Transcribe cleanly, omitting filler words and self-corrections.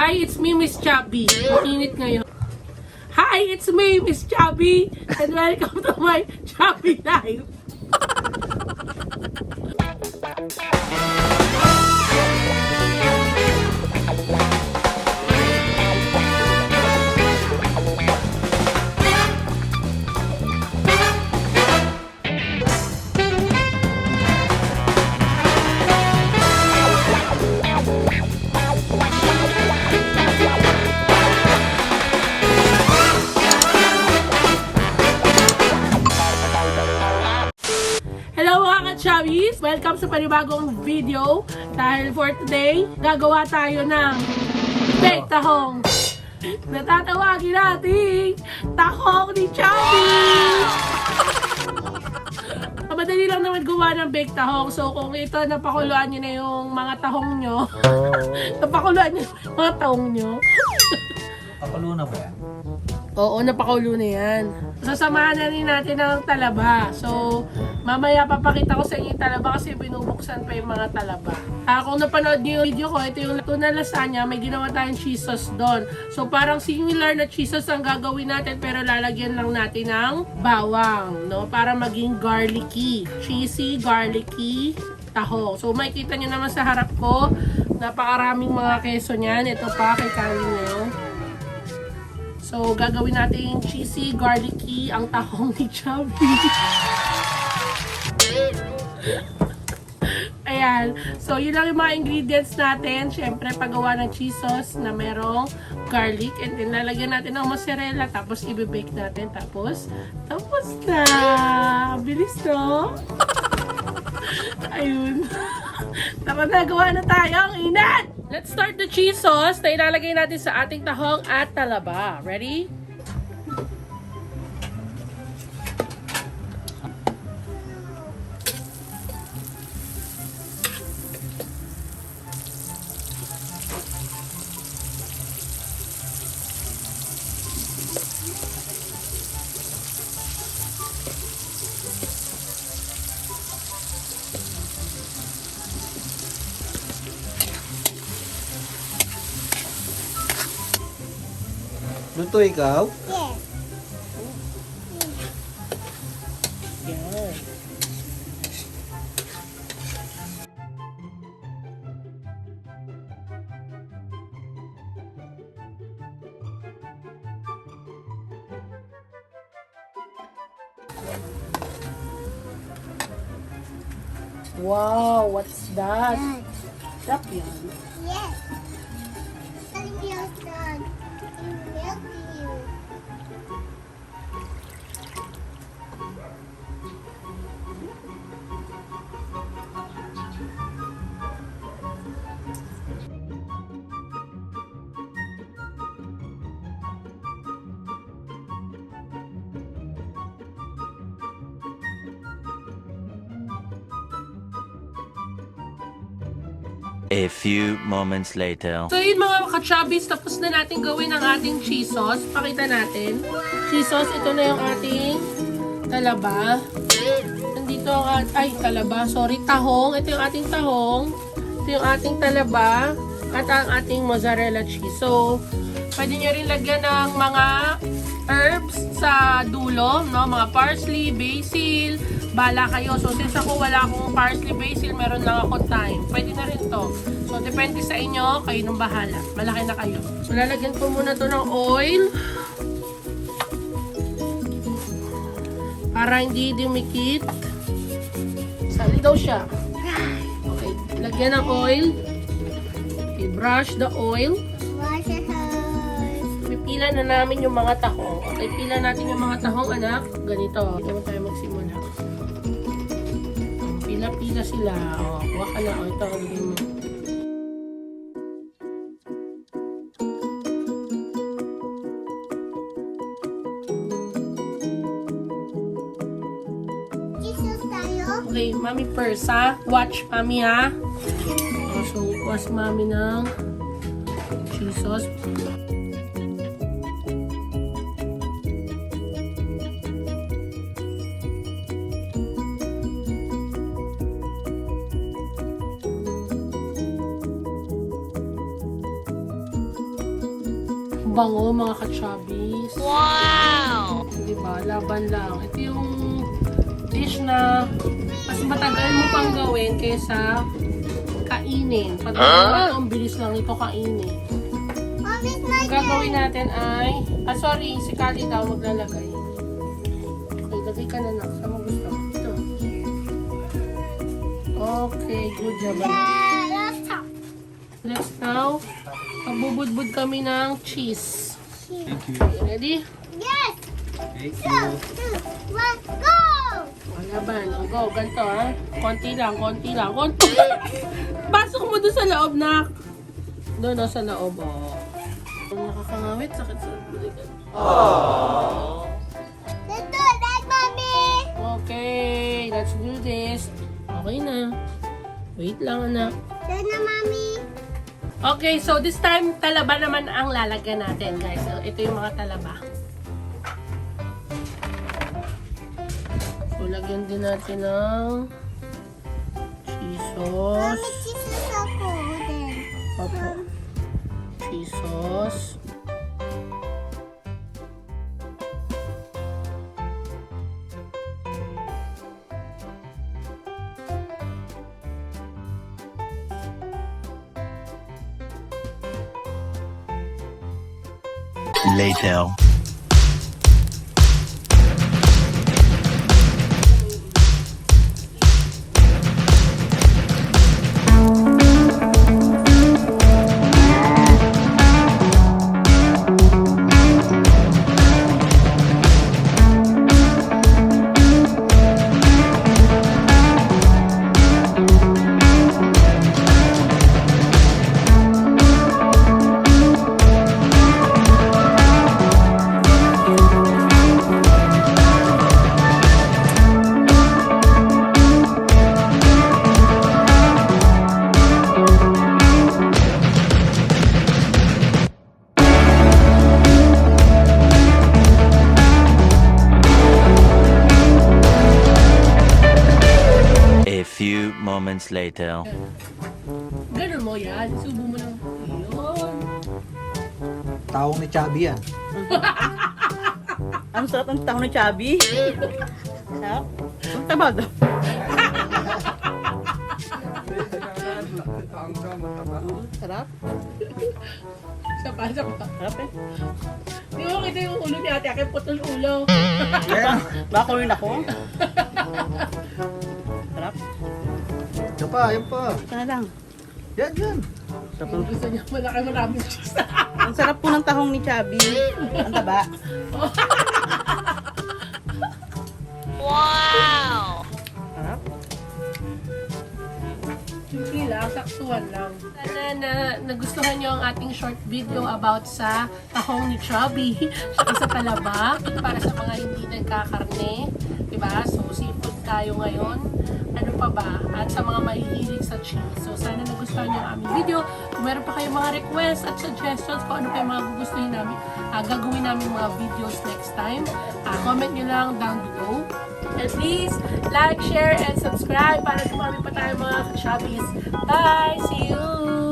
Hi, it's me, Miss Chubby. Mainit ngayon. Hi, it's me, Miss Chubby. And welcome to my Chubby Life. Hello mga ka-chubbies! Welcome sa panibagong video. Dahil for today, gagawa tayo ng baked tahong. Natatawagin natin tahong ni Chubby! Madali lang naman gawa ng baked tahong. So kung ito, napakuluan nyo na yung mga tahong nyo. Napakuluan nyo yung mga tahong nyo. Pakulo na ba yan? Oo, napakulo na yan. Sasamahan na rin natin ng talaba. So, mamaya papakita ko sa inyo yung talaba kasi binubuksan pa yung mga talaba. Kung napanood niyo yung video ko, ito yung tuna lasagna, may ginawa tayong cheese sauce doon. So, parang similar na cheese sauce ang gagawin natin pero lalagyan lang natin ng bawang, no? Para maging garlicky. Cheesy, garlicky tahong. So, makikita nyo naman sa harap ko, napakaraming mga keso niyan. Ito pa, kay Kali nyo. So, gagawin natin cheesy, garlicky, ang tahong ni Chubby. Ayan. So, yun lang yung mga ingredients natin. Siyempre, paggawa ng cheese sauce na merong garlic. And then, lalagyan natin ng mozzarella. Tapos, i-bake natin. Tapos na. Bilis, no? Ayun. Tapos, nagawa na tayo. Ang inat! Let's start the cheese sauce na ilalagay natin sa ating tahong at talaba. Ready? Luto ikaw? Yes. Yan. Wow, what's that? Sarap yan. Yes. Telling me how done. Milk you. A few moments later. So yun mga ka-chubbies, tapos na natin gawin ang ating cheese sauce. Pakita natin. Cheese sauce, ito na yung ating talaba. Nandito ang talaba, sorry, tahong. Ito yung ating tahong. Ito yung ating talaba. At ang ating mozzarella cheese. So, pwede nyo rin lagyan ng mga herbs sa dulo, no? Mga parsley, basil, bala kayo. So, since ako wala akong parsley, basil, meron lang ako thyme. Pwede na rin to. So, depende sa inyo. Kayo nang bahala. Malaki na kayo. So, lalagyan ko muna to ng oil. Para hindi dumikit. Sali daw siya. Okay. Lagyan ng oil. Okay, brush the oil. Wash your hands. Pipila na namin yung mga tahong. Okay, pila natin yung mga tahong, anak. Ganito. Hindi naman tayo magsimula. Pila-pila sila. O, kuha ka na. O, ito, lagay mo. Jesus tayo. Okay, mami first, ha? Watch, mami, ha? O, so, wash mami ng cheese sauce. bango mga ka-chubbies. Wow! Diba? Laban lang. Ito yung dish na mas matagal mo pang gawin kaysa kainin. Patagal ang bilis lang ito kainin. Mommy's my Ang gagawin natin ay... sorry, si Kali daw maglalagay. Okay, lagay ka na na. Saan mo gusto? Ito. Okay, good job. let's talk. Let's now, magbubudbud kami ng cheese. Thank you. Okay, ready? Yes! Thank Go! you. 2, 1, go! Laban. O, go. Ganito, ha? Konti lang, konti lang, konti. Pasok mo doon sa loob, nak. Doon, sa loob, oh. Nakakangawit, sakit sa buligan. Let's do it, right, Mommy? Okay, let's do this. Okay na. Wait lang, anak. Done na, Mommy. Okay, so this time, talaba naman ang lalagyan natin, guys. So, ito yung mga talaba. So, lagyan din natin ng cheese sauce. Mommy, Jesus ako din. Opo. Cheese sauce. Later. A few moments later. Ganun mo yan. Subo mo lang. Yun. Tahong ni Chubby yan. Ang sarap ng tahong ni Chubby. Sarap. Ang taba daw. Sarap. Isa pa. Sarap eh. Di mo kita yung ulo ni ate. Akin putol ulo. Yan. Baka rin ako. Sarap. Yan pa, yan pa. Ito na lang. Yan, yan. Sarap ng- Gusto niya maraming cheese. Ang sarap po ng tahong ni Chubby. Ang taba. Sarap. Simple lang, saktuhan lang. Sana na nagustuhan nyo ang ating short video about sa tahong ni Chubby saka sa talaba para sa mga hindi nagkakarne. Diba? So, seafood tayo ngayon. Ano pa ba? At sa mga mahihilig sa cheese. So, sana nagustuhan nyo ang aming video. Kung meron pa kayong mga requests at suggestions kung ano pa yung mga gugustuhin namin, gagawin namin mga videos next time, comment nyo lang down below. And please, like, share, and subscribe para dumami pa tayo mga chubbies. Bye! See you!